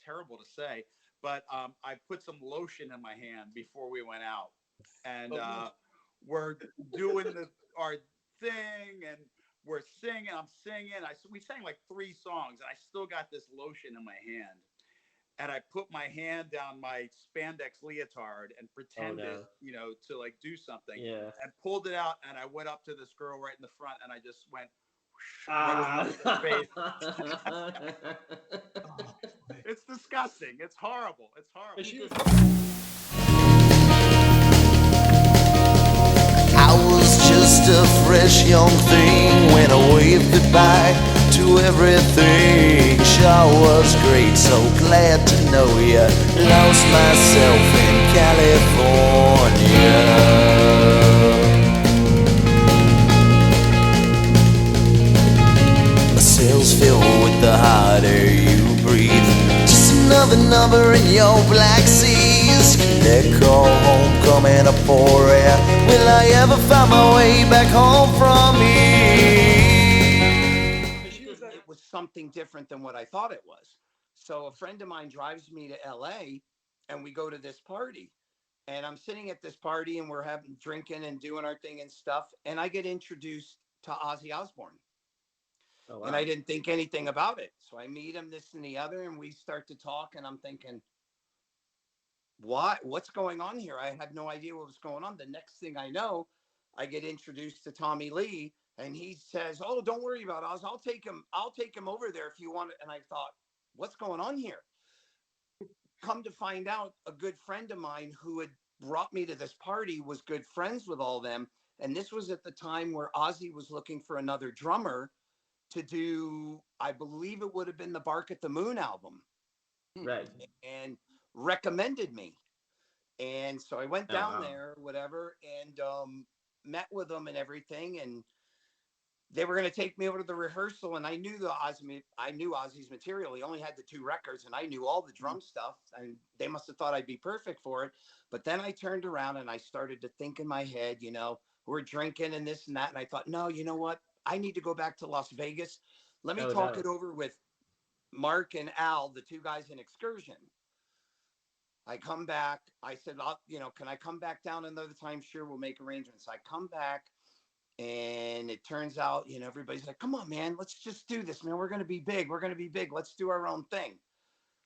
terrible to say, but I put some lotion in my hand before we went out, and we're doing our thing, and we're singing. I'm singing. We sang like 3 songs, and I still got this lotion in my hand. And I put my hand down my spandex leotard and Oh pretended, no. to like do something, Yeah. and pulled it out. And I went up to this girl right in the front, and I just went right Ah. across her face. Oh, boy. It's disgusting. It's horrible. It's But horrible. she just I was just a fresh young thing when I waved goodbye to everything. Sure was great, so glad to know ya. Lost myself in California. My cells fill with the hot air you breathe. Just another number in your black seas. Can they call home coming up for air? Will I ever find my way back home from here? but she just It was something different than what I thought it was. So a friend of mine drives me to LA and we go to this party. And I'm sitting at this party and we're having drinking and doing our thing and stuff. And I get introduced to Ozzy Osbourne. Oh And I wow. didn't think anything about it. So I meet him, this and the other, and we start to talk. And I'm thinking, what's going on here? I had no idea what was going on. The next thing I know, I get introduced to Tommy Lee, and he says, "Oh, don't worry about Oz. I'll take him over there if you want it." And I thought, what's going on here? Come to find out, a good friend of mine who had brought me to this party was good friends with all them. And this was at the time where Ozzy was looking for another drummer to do, I believe it would have been the Bark at the Moon album, Right. and recommended me. And so I went Oh down wow. there, whatever, and met with them and everything. And they were going to take me over to the rehearsal. And I knew Ozzy's material. He only had the 2 records, and I knew all the drum stuff. And they must have thought I'd be perfect for it. But then I turned around and I started to think in my head, we're drinking and this and that. And I thought, no, you know what? I need to go back to Las Vegas. Let me Oh talk no. it over with Mark and Al, the 2 guys in Excursion. I come back. I said, can I come back down another time? Sure, we'll make arrangements. I come back, and it turns out, everybody's like, come on, man, let's just do this, man. We're going to be big. We're going to be big. Let's do our own thing.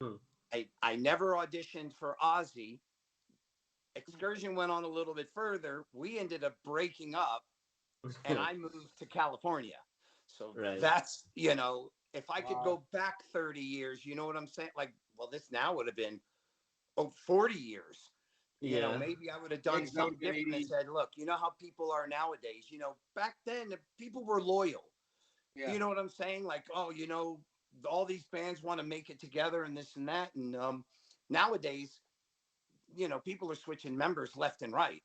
Hmm. I never auditioned for Ozzy. Excursion went on a little bit further. We ended up breaking up, and I moved to California. So Right. that's, if I could Wow. go back 30 years, you know what I'm saying? Like, well, this now would have been 40 years. Yeah. Maybe I would have done Things something don't get different and easy. said, look, you know how people are nowadays. Back then, people were loyal. Yeah. You know what I'm saying? Like, oh, all these bands want to make it together and this and that. And nowadays, people are switching members left and right.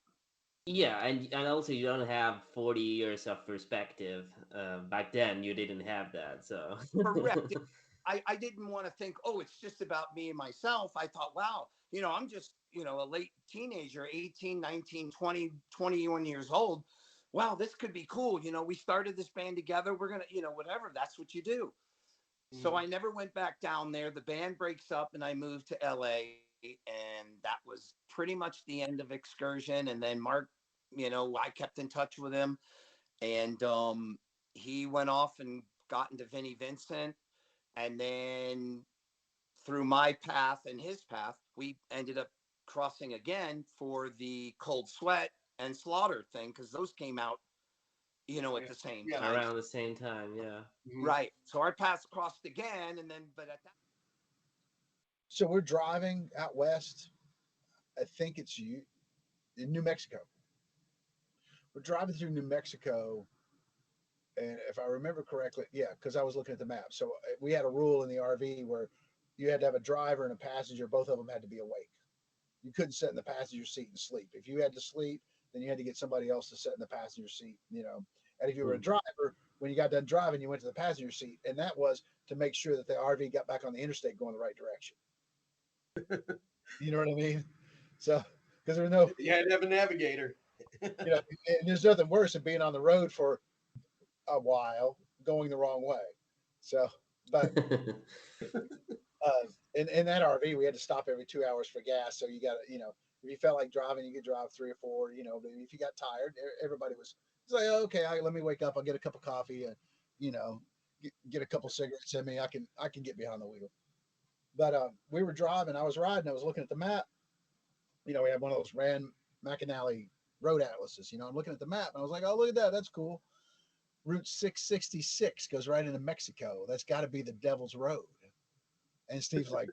Yeah, and also you don't have 40 years of perspective. Back then you didn't have that, so Correct. I didn't want to think, oh, it's just about me and myself. I thought, wow, I'm just, a late teenager, 18, 19, 20, 21 years old. Wow, this could be cool. We started this band together. We're going to, whatever. That's what you do. So Mhm. I never went back down there. The band breaks up and I moved to LA. And that was pretty much the end of Excursion. And then Mark, I kept in touch with him. And he went off and got into Vinnie Vincent. And then through my path and his path, we ended up crossing again for the Cold Sweat and Slaughter thing, because those came out, at Yeah. the same Yeah. time. around the same time, yeah. Mhm. Right. So our paths crossed again, and then, but at that, So we're driving out west. I think it's in New Mexico. We're driving through New Mexico, and if I remember correctly, yeah, because I was looking at the map. So we had a rule in the RV where you had to have a driver and a passenger. Both of them had to be awake. You couldn't sit in the passenger seat and sleep. If you had to sleep, then you had to get somebody else to sit in the passenger seat. And if you were a Hmm. driver, when you got done driving, you went to the passenger seat, and that was to make sure that the RV got back on the interstate going the right direction. You know what I mean? So because there was no, You had to have a navigator. and there's nothing worse than being on the road for a while going the wrong way. So, but In that RV, we had to stop every 2 hours for gas. So you got to, if you felt like driving, you could drive 3 or 4. But if you got tired, everybody was like, oh, okay, let me wake up. I'll get a cup of coffee and you know get a couple cigarettes in me. I can get behind the wheel. But we were driving. I was riding. I was looking at the map. We had one of those Rand McAnally road atlases. I'm looking at the map and I was like, oh, look at that. That's cool. Route 666 goes right into Mexico. That's got to be the Devil's Road. And Steve's like,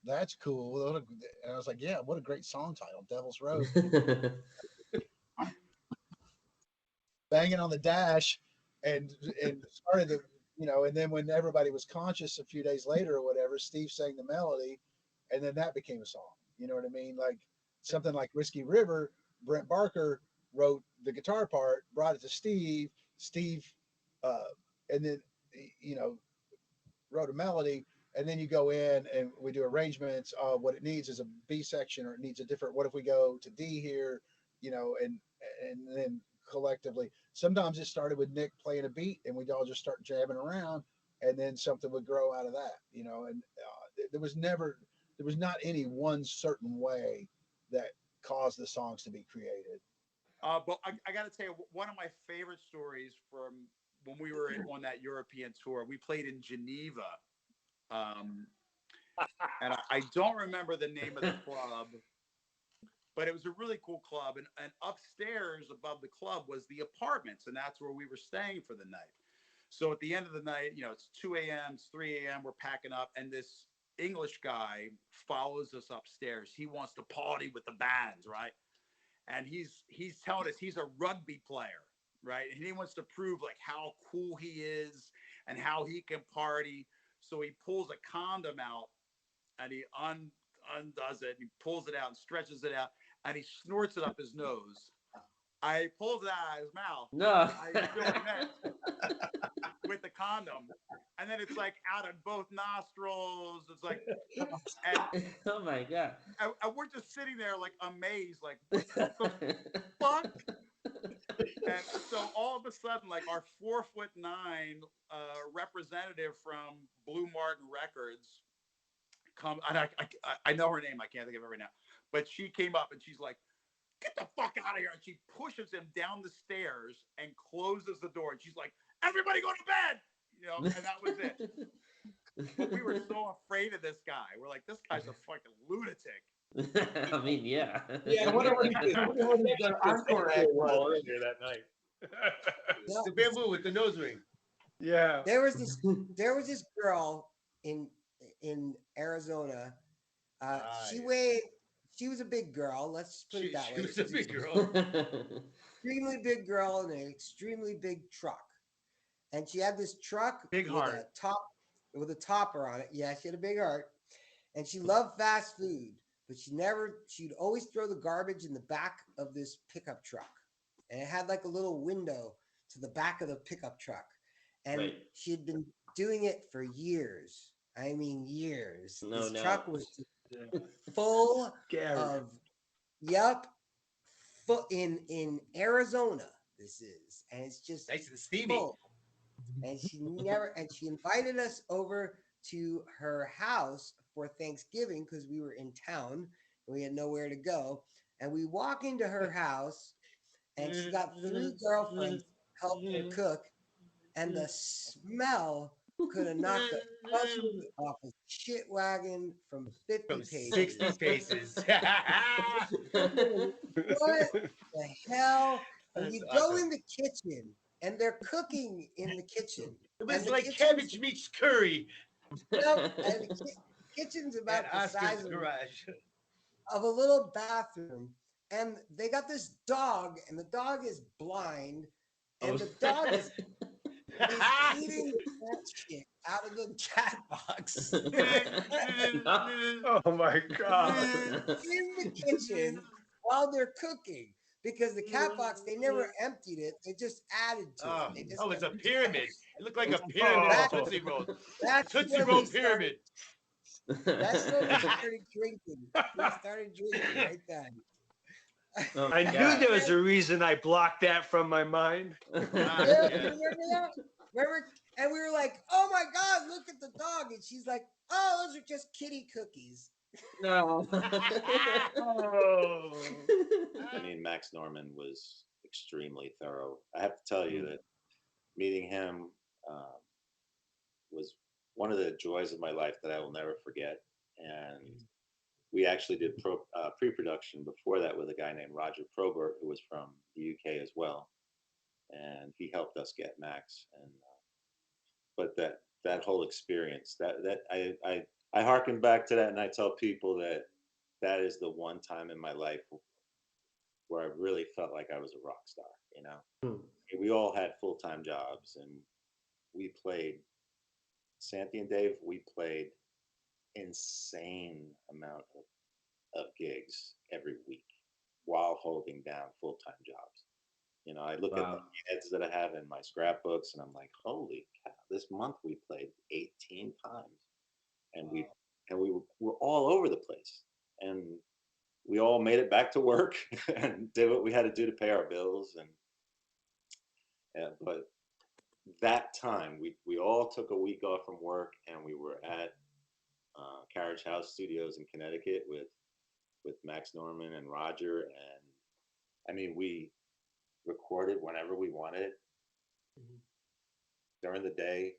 that's cool. And I was like, yeah, what a great song title, Devil's Road. Banging on the dash and started the, and then when everybody was conscious a few days later or whatever, Steve sang the melody and then that became a song. You know what I mean? Like something like Whiskey River, Brent Barker wrote the guitar part, brought it to Steve. Steve, and then, wrote a melody. And then you go in and we do arrangements. What it needs is a B section, or it needs a different. What if we go to D here? And then collectively, sometimes it started with Nick playing a beat, and we'd all just start jamming around, and then something would grow out of that. And there was not any one certain way that caused the songs to be created. But I got to tell you, one of my favorite stories from when we were on that European tour, we played in Geneva. And I don't remember the name of the club, but it was a really cool club. And upstairs above the club was the apartments, and that's where we were staying for the night. So at the end of the night, it's 2 a.m., it's 3 a.m., we're packing up, and this English guy follows us upstairs. He wants to party with the bands, right? And he's telling us he's a rugby player, right? And he wants to prove like how cool he is and how he can party. So he pulls a condom out and he undoes it. And he pulls it out and stretches it out and he snorts it up his nose. I pulls it out of his mouth. No. I fill it with the condom. And then it's like out of both nostrils. It's like, and, oh my God. And we're just sitting there like amazed, like, what the fuck? And so all of a sudden, like our 4'9" representative from Blue Martin Records and I know her name, I can't think of it right now, but she came up and she's like, get the fuck out of here. And she pushes him down the stairs and closes the door. And she's like, everybody go to bed. And that was it. But we were so afraid of this guy. We're like, this guy's a fucking lunatic. I mean, yeah. Yeah, I wonder what the encore act was earlier that night. The bamboo with the nose ring. Yeah. There was this girl in Arizona. She was a big girl. Let's put it that way. She was a big girl. Extremely big girl in an extremely big truck. And she had this truck big heart. With a topper on it. Yeah, she had a big heart. And she loved fast food, but she'd always throw the garbage in the back of this pickup truck. And it had like a little window to the back of the pickup truck. And she had been doing it for years. I mean, years. This truck was full of, in Arizona, this is. And it's just nice and steamy. Full. And she invited us over to her house for Thanksgiving because we were in town and we had nowhere to go. And we walk into her house and she got 3 girlfriends helping her cook. And the smell could have knocked the husband off a shit wagon from 60 paces. What the hell? And you go in the kitchen and they're cooking in the kitchen. It was like cabbage meets curry. And the kitchen's about the size of a little bathroom. And they got this dog, and the dog is blind, and the dog is eating that shit out of the cat box. Oh my God. In the kitchen while they're cooking. Because the cat box, they never emptied it. They just added to it. It's a pyramid. It looked like a pyramid of Tootsie Roll. Tootsie Roll pyramid. That's when we started drinking. We started drinking right then. I knew there was a reason I blocked that from my mind. Remember that? Remember? And we were like, oh my God, look at the dog. And she's like, oh, those are just kitty cookies. No. Oh. I mean, Max Norman was extremely thorough. I have to tell you that meeting him was one of the joys of my life that I will never forget. And we actually did pre-production before that with a guy named Roger Probert, who was from the UK as well, and he helped us get Max. And but that whole experience, that I harken back to that, and I tell people that is the one time in my life where I really felt like I was a rock star. You know, we all had full-time jobs, and we played. Santi and Dave, we played insane amount of gigs every week while holding down full-time jobs. You know, I look at the heads that I have in my scrapbooks, and I'm like, holy cow, this month we played 18 times, and we were all over the place, and we all made it back to work and did what we had to do to pay our bills. But that time we all took a week off from work, and we were at Carriage House Studios in Connecticut with Max Norman and Roger, and I mean, we recorded whenever we wanted during the day,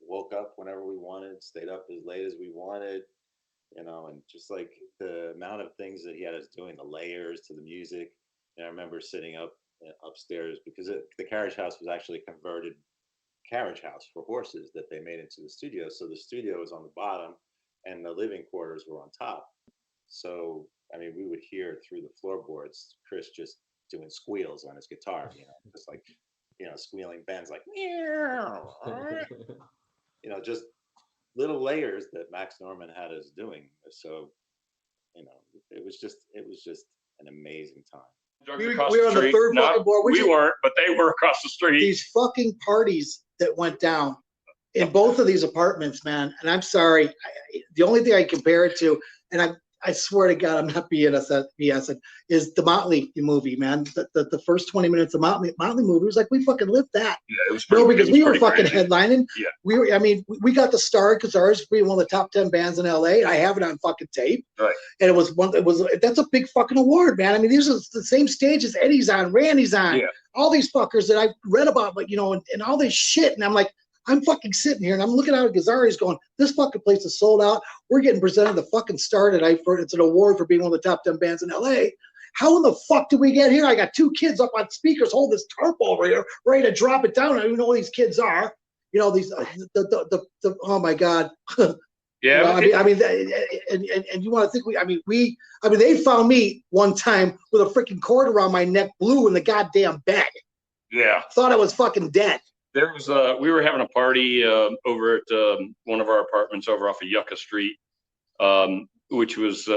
woke up whenever we wanted, stayed up as late as we wanted, you know, and just like the amount of things that he had us doing, the layers to the music. And I remember sitting upstairs because the Carriage House was actually a converted carriage house for horses that they made into the studio. So the studio was on the bottom and the living quarters were on top. So, I mean, we would hear through the floorboards, Chris just doing squeals on his guitar, you know, just like, you know, squealing bends like, you know, just little layers that Max Norman had us doing. So, you know, it was just an amazing time. We were on the third fucking floor. We weren't, but they were across the street. These fucking parties that went down in both of these apartments, man. And I'm sorry, the only thing I compare it to, and I swear to God, I'm not BS, is the Motley movie, man. The first 20 minutes of Motley movie was like, we fucking lived that. Yeah, it was pretty, because we were fucking headlining. Yeah. I mean, we got the start because ours being one of the top 10 bands in LA. I have it on fucking tape. Right. And that's a big fucking award, man. I mean, these are the same stages Eddie's on, Randy's on, all these fuckers that I've read about, but you know, and all this shit. And I'm like, I'm fucking sitting here and I'm looking out at Gazzari's going, this fucking place is sold out. We're getting presented the fucking Star tonight it's an award for being one of the top 10 bands in LA. How in the fuck did we get here? I got two kids up on speakers holding this tarp over here, ready to drop it down. I don't even know who these kids are. You know, these, oh my God. Yeah. You know, I mean, and you want to think they found me one time with a freaking cord around my neck, blue in the goddamn bed. Yeah. Thought I was fucking dead. There was we were having a party over at one of our apartments over off of Yucca Street, which was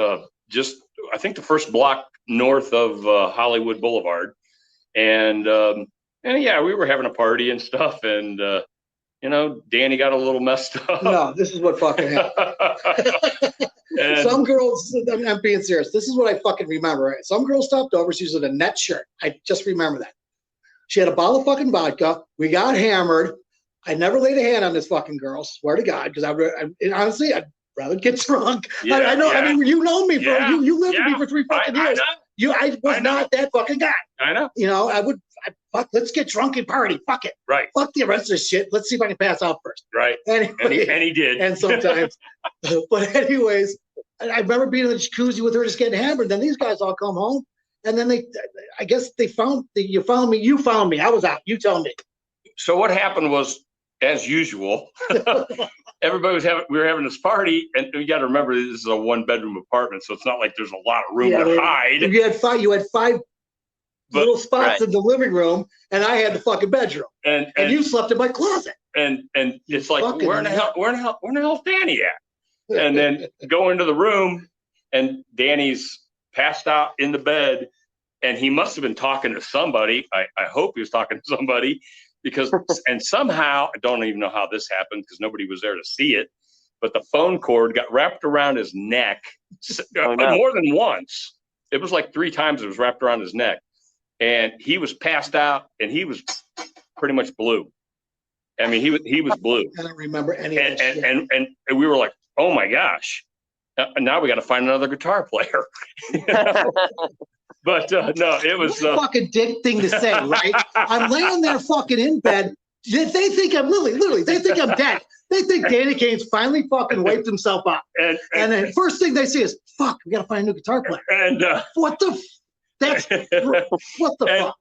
just, I think, the first block north of Hollywood Boulevard. And yeah, we were having a party and stuff. And, you know, Danny got a little messed up. No, this is what fucking happened. Some girls, I'm being serious. This is what I fucking remember. Right? Some girl stopped over. She was in a net shirt. I just remember that. She had a bottle of fucking vodka. We got hammered. I never laid a hand on this fucking girl. Swear to God, because honestly, I'd rather get drunk. Yeah, I know. Yeah. I mean, you know me, bro. You lived with me for 3 fucking years. I was not that fucking guy. I know. You know, fuck. Let's get drunk and party. Fuck it. Right. Fuck the rest of this shit. Let's see if I can pass out first. Right. Anyway, and he did. And sometimes, but anyways, I remember being in the jacuzzi with her, just getting hammered. Then these guys all come home. And then I guess they you found me. I was out. You tell me. So what happened was, as usual, everybody we were having this party, and you got to remember this is a 1-bedroom apartment, so it's not like there's a lot of room to hide. You had five little spots in the living room, and I had the fucking bedroom, and you slept in my closet. And it's like, where in the hell's Danny at? And then go into the room, and Danny's passed out in the bed, and he must have been talking to somebody. I hope he was talking to somebody, because and somehow, I don't even know how this happened because nobody was there to see it, but the phone cord got wrapped around his neck more than once. It was like 3 times it was wrapped around his neck, and he was passed out, and he was pretty much blue. I mean, he was blue. I don't remember any of that shit. And we were like, oh my gosh, now we got to find another guitar player. You know? But no, it was What a fucking dick thing to say, right? I'm laying there fucking in bed. They think I'm literally, they think I'm dead. They think Danny Kane's finally fucking wiped himself up. And then first thing they see is, fuck, we gotta find a new guitar player. And what the that's what the fuck?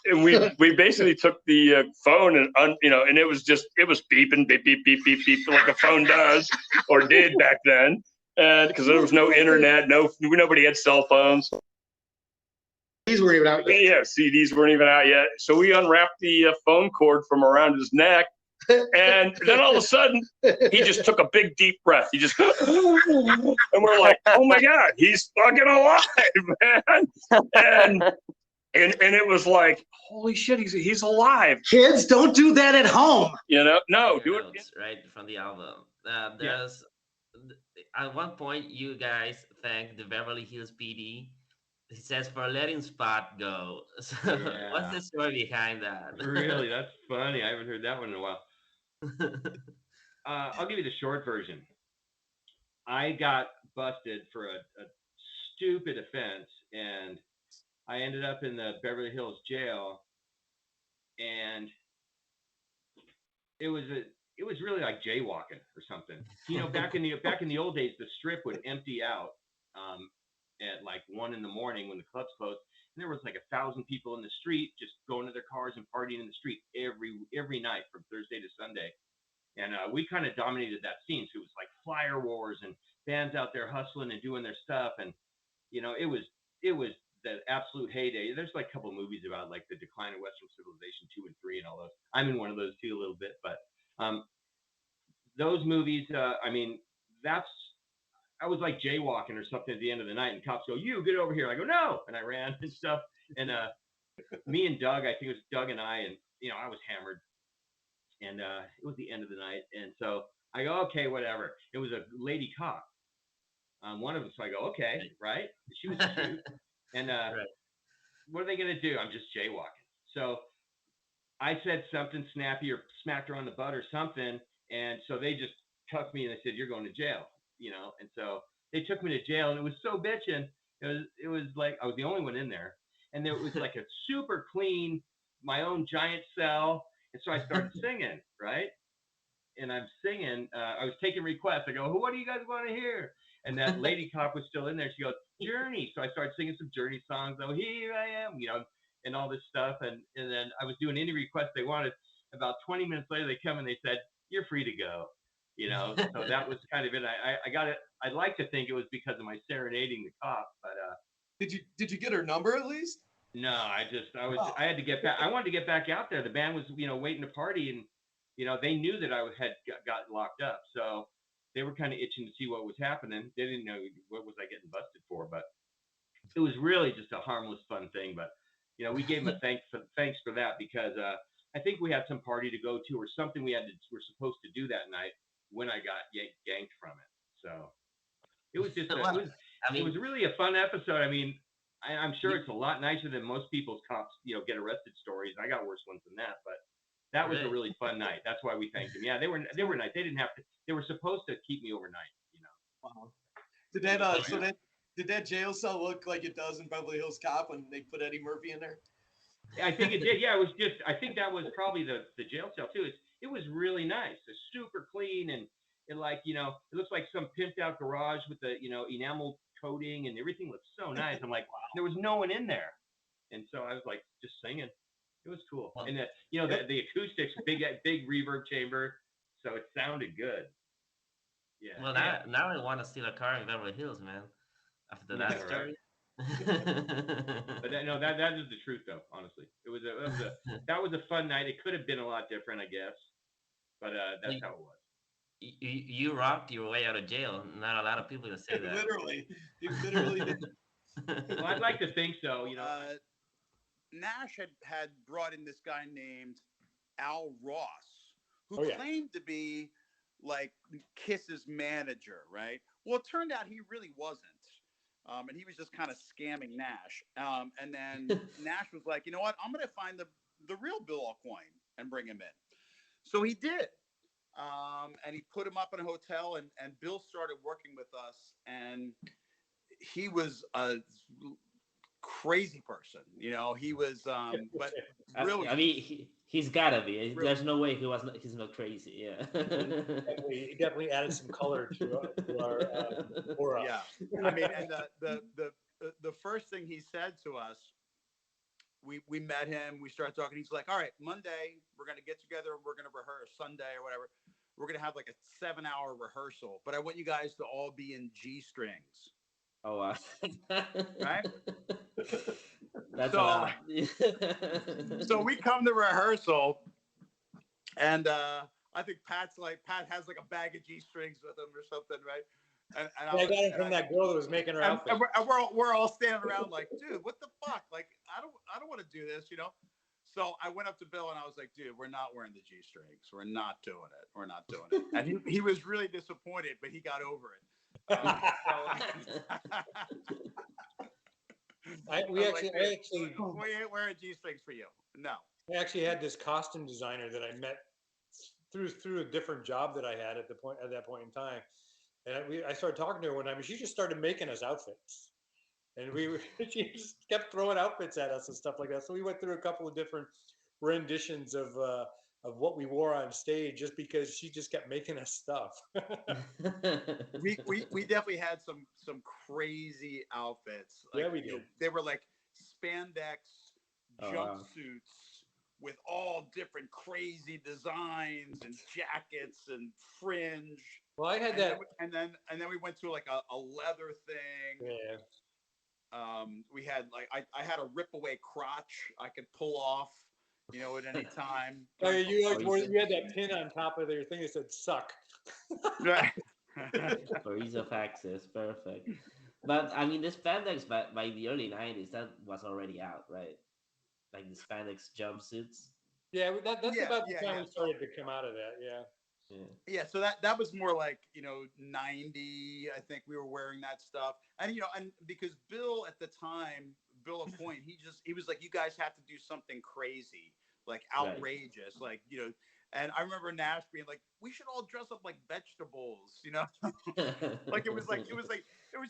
And we basically took the phone and and it was beeping, beep beep beep beep beep like a phone does or did back then, and because there was no internet, nobody had cell phones. CDs weren't even out yet. Yeah, CDs weren't even out yet. So we unwrapped the phone cord from around his neck, and then all of a sudden he just took a big deep breath. He just and we're like, oh my god, he's fucking alive, man. And it was like, holy shit, he's alive. Kids, don't do that at home. No, do it right from the album. There's at one point you guys thank the Beverly Hills PD. He says for letting Spot go. So what's the story behind that? Really, that's funny. I haven't heard that one in a while. I'll give you the short version. I got busted for a stupid offense, and I ended up in the Beverly Hills jail, and it was really like jaywalking or something. Back in the old days, the strip would empty out at like 1 a.m. when the clubs closed, and there was like 1,000 people in the street just going to their cars and partying in the street every night from Thursday to Sunday. And we kind of dominated that scene. So it was like flyer wars and bands out there hustling and doing their stuff, and it was the absolute heyday. There's like a couple movies about like the decline of Western civilization 2 and 3 and all those. I'm in one of those too a little bit, but those movies, I was like jaywalking or something at the end of the night, and cops go, "You get over here." I go, "No," and I ran and stuff. And me and Doug, I think it was Doug and I, and I was hammered, and it was the end of the night, and so I go, "Okay, whatever." It was a lady cop, one of them. So I go, "Okay, right." She was cute. And what are they going to do? I'm just jaywalking. So I said something snappy or smacked her on the butt or something. And so they just cuffed me and they said, "You're going to jail," And so they took me to jail, and it was so bitching. It was like I was the only one in there. And it was like a super clean, my own giant cell. And so I started singing, right? And I'm singing. I was taking requests. I go, "What do you guys want to hear?" And that lady cop was still in there. She goes, "Journey." So I started singing some Journey songs. "Oh, here I am," and all this stuff. And then I was doing any request they wanted. About 20 minutes later, they come and they said, "You're free to go." So that was kind of it. I got it. I'd like to think it was because of my serenading the cop, but did you get her number at least? No, I had to get back. I wanted to get back out there. The band was, waiting to party, and they knew that I had got locked up, so they were kind of itching to see what was happening. They didn't know what was I getting busted for, but it was really just a harmless, fun thing. But we gave them a thanks for that, because I think we had some party to go to or something we're supposed to do that night when I got yanked from it. So it was just it was really a fun episode. I mean, I'm sure it's a lot nicer than most people's cops get arrested stories. I got worse ones than that, but that was a really fun night. That's why we thanked them. Yeah, they were nice. They didn't have to. They were supposed to keep me overnight. Wow. Did that jail cell look like it does in Beverly Hills Cop when they put Eddie Murphy in there? I think it did. Yeah, it was just. I think that was probably the jail cell too. It was really nice. It's super clean, and it it looks like some pimped out garage with the enamel coating, and everything looks so nice. I'm like, wow. There was no one in there, and so I was like just singing. It was cool, and the acoustics, big reverb chamber, so it sounded good. Yeah. Well, now I want to steal a car in Beverly Hills, man. After that story. But that is the truth, though. Honestly, that was a fun night. It could have been a lot different, I guess, but that's how it was. You rocked your way out of jail. Not a lot of people can say that. You literally did. Well, I'd like to think so. Nash had brought in this guy named Al Ross, who claimed to be like Kiss's manager, right? Well, it turned out he really wasn't. And he was just kind of scamming Nash. And then Nash was like, "You know what? I'm going to find the real Bill Aucoin and bring him in." So he did. and he put him up in a hotel, and Bill started working with us, and he was a crazy person. He was, but I brilliant. mean, he's gotta be. Brilliant. There's no way he's not crazy. Yeah. He definitely added some color to our aura. Yeah, I mean, and the first thing he said to us, we met him, we started talking. He's like, all right, Monday we're gonna get together, we're gonna rehearse. Sunday or whatever, we're gonna have like a 7-hour rehearsal, but I want you guys to all be in G strings. Oh wow. Right. That's So, a lot. so we come to rehearsal, and I think Pat has like a bag of G strings with him or something, right? And I got it from that girl that was making her outfit. and we're all standing around like, dude, what the fuck? Like, I don't want to do this, So I went up to Bill and I was like, dude, we're not wearing the G strings. We're not doing it. We're not doing it. And he was really disappointed, but he got over it. We actually we ain't wearing G strings for you. No. I actually had this costume designer that I met through a different job that I had at that point in time, and I started talking to her one time, and she just started making us outfits, and she just kept throwing outfits at us and stuff like that. So we went through a couple of different renditions of what we wore on stage, just because she just kept making us stuff. we definitely had some crazy outfits. Like, yeah, we did. They were like spandex jumpsuits with all different crazy designs and jackets and fringe. Well, I had that, and then we went to like a leather thing. Yeah. We had like I had a rip away crotch I could pull off, at any time. Oh, you had that pin on top of your thing that said "suck." Right. For ease of access, perfect. But I mean, the spandex by the early '90s, that was already out, right? Like the spandex jumpsuits. Yeah, that's about the time we started to come out of that. Yeah. Yeah, so that was more like 90. I think we were wearing that stuff, and and because Bill at the time, Bill Lapointe, he was like, you guys have to do something crazy, like outrageous, like And I remember Nash being like, we should all dress up like vegetables, like it was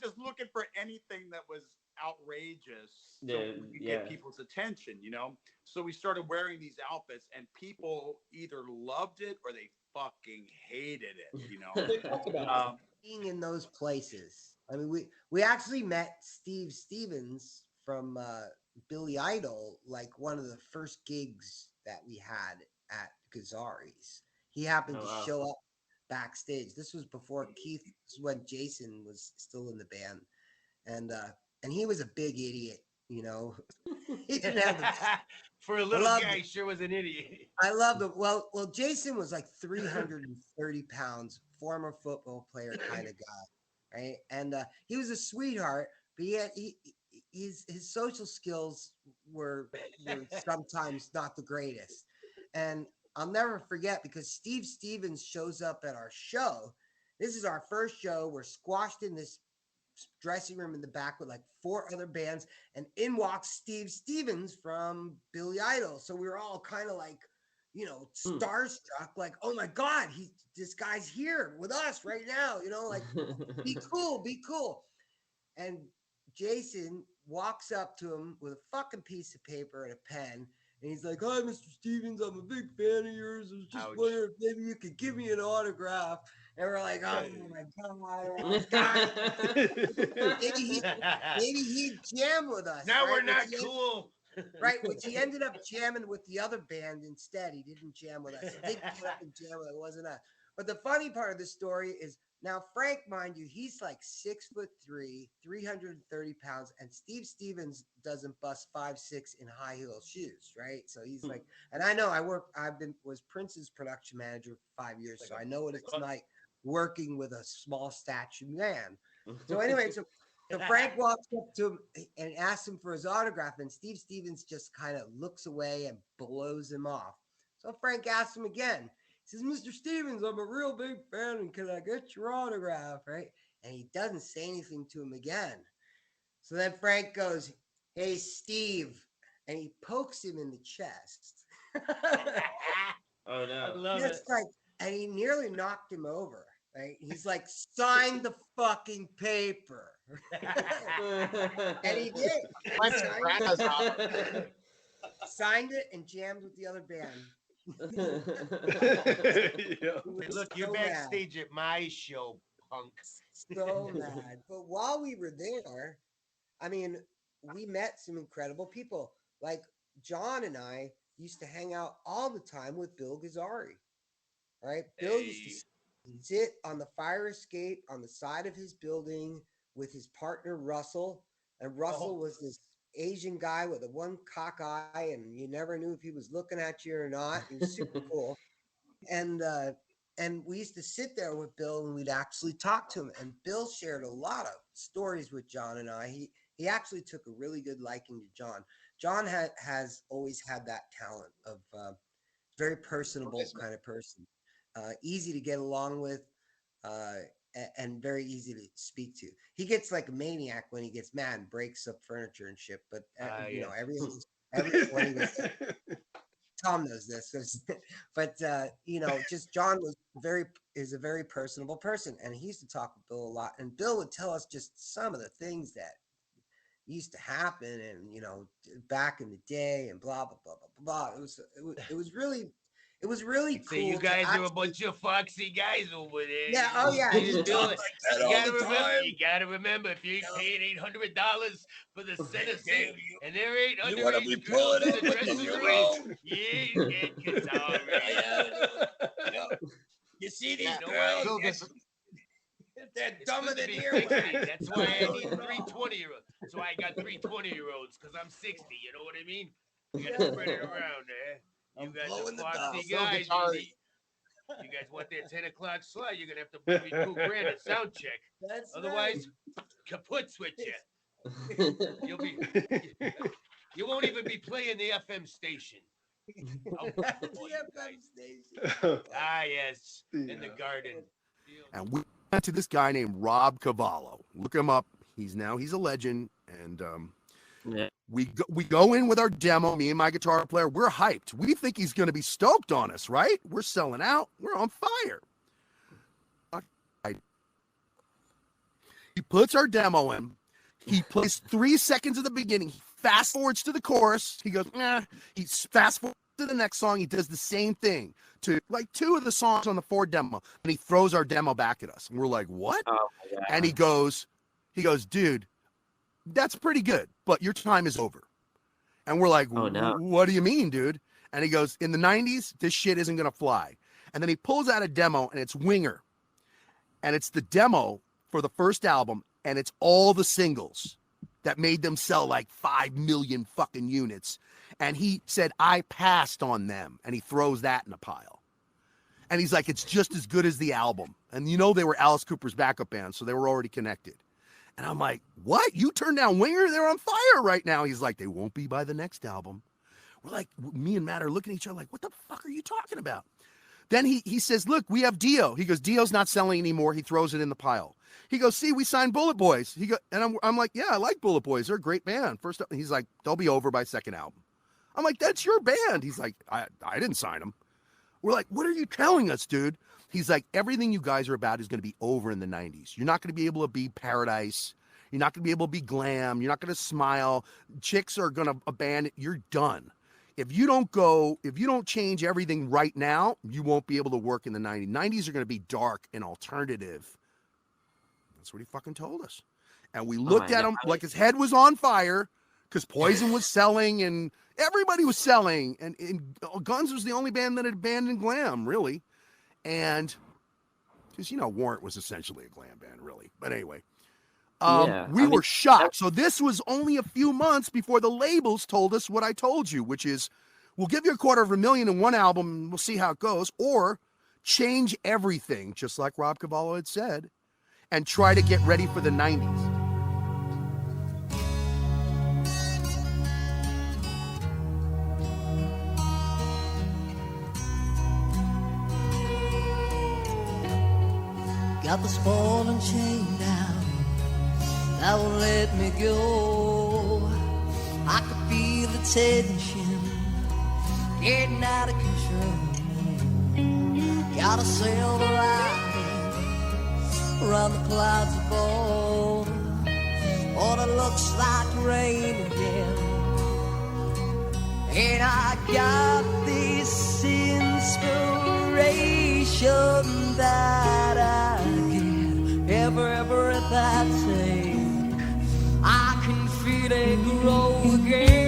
just looking for anything that was outrageous so we could get people's attention, So we started wearing these outfits, and people either loved it or they fucking hated it, Being in those places. I mean, we actually met Steve Stevens from Billy Idol, like one of the first gigs that we had at Gazzari's. He happened to show up backstage. This was before Keith, this was when Jason was still in the band. And he was a big idiot, He didn't have the for a little guy, sure was an idiot. I loved him. Well, Jason was like 330 pounds, former football player kind of guy, right? And he was a sweetheart, but his social skills were sometimes not the greatest. And I'll never forget, because Steve Stevens shows up at our show. This is our first show. We're squashed in this dressing room in the back with like 4 other bands, and in walks Steve Stevens from Billy Idol. So we were all kind of like, starstruck, like, oh my God, this guy's here with us right now, like, be cool. And Jason walks up to him with a fucking piece of paper and a pen. And he's like, hi, Mr. Stevens, I'm a big fan of yours. I was just wondering if maybe you could give me an autograph. And we're like, oh my God. Maybe he'd jam with us. Now we're not cool. Right, which he ended up jamming with the other band instead. He didn't jam with us. He did get up and jam with us. It wasn't us. But the funny part of the story is, now Frank, mind you, he's like 6'3", 330 pounds, and Steve Stevens doesn't bust 5'6" in high heel shoes, right? So he's like, and I know was Prince's production manager for 5 years, so I know what it's like working with a small statured man. So anyway, so Frank walks up to him and asks him for his autograph, and Steve Stevens just kind of looks away and blows him off. So Frank asks him again. He says, Mr. Stevens, I'm a real big fan, and can I get your autograph, right? And he doesn't say anything to him again. So then Frank goes, hey, Steve, and he pokes him in the chest. Oh, no. I love it. and he nearly knocked him over. Right? He's like, sign the fucking paper. And he did. He signed it and jammed with the other band. Hey, look, you're backstage at my show, punk. So mad. But while we were there, I mean, we met some incredible people. Like John and I used to hang out all the time with Bill Gazzari. Right? Bill used to sit on the fire escape on the side of his building with his partner Russell. And Russell was this Asian guy with a one cock eye, and you never knew if he was looking at you or not. He was super cool. And we used to sit there with Bill, and we'd actually talk to him. And Bill shared a lot of stories with John and I. He actually took a really good liking to John. John has always had that talent of very personable kind of person. Easy to get along with, and very easy to speak to. He gets like a maniac when he gets mad and breaks up furniture and shit. But you know, everyone Tom knows this, but you know, just John is a very personable person, and he used to talk with Bill a lot. And Bill would tell us just some of the things that used to happen, and you know, back in the day, and blah blah blah blah blah. It was really. It was really cool. So you guys are a bunch of foxy guys over there. Yeah. Oh yeah. You gotta remember, if you ain't paying $800 for the center seat, and there ain't underage girls in the dressing room, you ain't getting guitar. You see these girls? They're dumber than you. That's why I need 320-year-olds. That's why I got 320-year-olds, because I'm 60. You know what I mean? You gotta spread it around there. You got the foxy guys. You guys want that 10 o'clock slot? You're gonna have to give me $2,000 at sound check. That's otherwise, kaput with you. You won't even be playing the FM station. Ah, yes, in the garden. And we went to this guy named Rob Cavallo. Look him up. He's a legend, and we go in with our demo, me and my guitar player. We're hyped. We think he's going to be stoked on us, right? We're selling out. We're on fire. He puts our demo in. He plays 3 seconds at the beginning. He fast forwards to the chorus. He goes, He fast forwards to the next song. He does the same thing to like 2 of the songs on the Ford demo. And he throws our demo back at us. And we're like, what? Oh, and he goes, dude, that's pretty good, but your time is over. And we're like, oh, no. What do you mean, dude? And he goes, in the 90s, this shit isn't going to fly. And then he pulls out a demo, and it's Winger. And it's the demo for the first album, and it's all the singles that made them sell like 5 million fucking units. And he said, I passed on them. And he throws that in a pile. And he's like, it's just as good as the album. And you know they were Alice Cooper's backup band, so they were already connected. And I'm like, what? You turned down Winger? They're on fire right now. He's like, they won't be by the next album. We're like, me and Matt are looking at each other like, what the fuck are you talking about? Then he says, look, we have Dio. He goes, Dio's not selling anymore. He throws it in the pile. He goes, see, we signed Bullet Boys. And I'm like, yeah, I like Bullet Boys. They're a great band. First up, he's like, they'll be over by second album. I'm like, that's your band. He's like, I didn't sign them. We're like, what are you telling us, dude? He's like, everything you guys are about is going to be over in the 90s. You're not going to be able to be Paradise. You're not going to be able to be glam. You're not going to smile. Chicks are going to abandon. You're done. If you don't change everything right now, you won't be able to work in the 90s. 90s are going to be dark and alternative. That's what he fucking told us. And we looked at him like his head was on fire because Poison was selling and everybody was selling. And Guns was the only band that had abandoned glam, really. And because, Warrant was essentially a glam band, really. But anyway. We were shocked. So this was only a few months before the labels told us what I told you, which is we'll give you $250,000 in one album and we'll see how it goes, or change everything, just like Rob Cavallo had said, and try to get ready for the 90s. Got this ball and chain down, that won't let me go. I could feel the tension getting out of control. got a silver lining around the clouds above. Oh, it looks like rain again. And I got this inspiration that I get every breath I take. I can feel it grow again.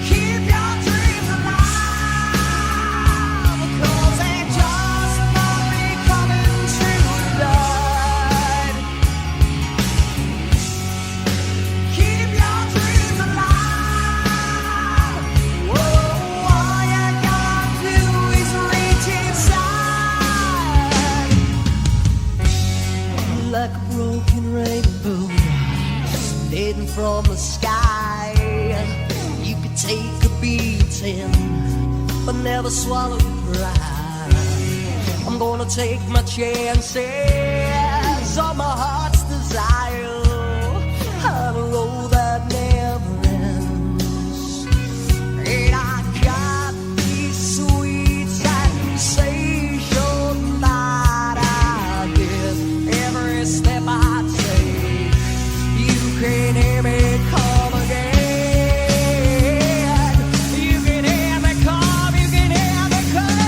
Keep your dreams alive, 'cause they just might be coming true tonight. Keep your dreams alive. Whoa, all you gotta do is reach inside. Like a broken rainbow hidden from the sky, you could take a beating but never swallow your pride. I'm gonna take my chances on my heart's desire on a road that never ends. And I got this sweet sensation that I get every step I take. You can hear me come again. You can hear me come, you can hear me come.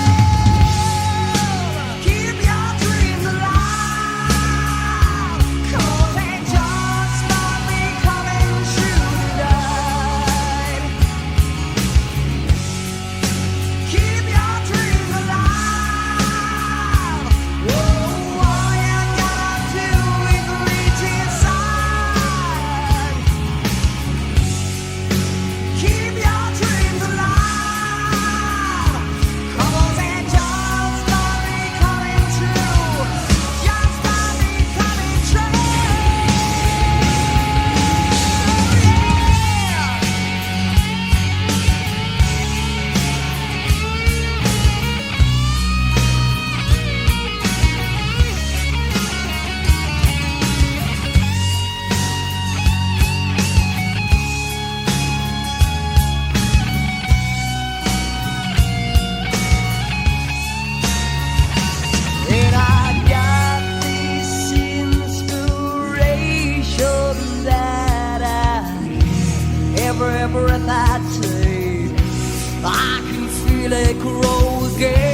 Keep your dreams alive, 'cause they just might be coming true tonight. Keep your dreams alive. Whoa, all you gotta do is reach inside. Keep your dreams alive, 'cause they just might be coming true. Just might be coming true. And I got this inspiration that I every breath I take, I can feel it grow again.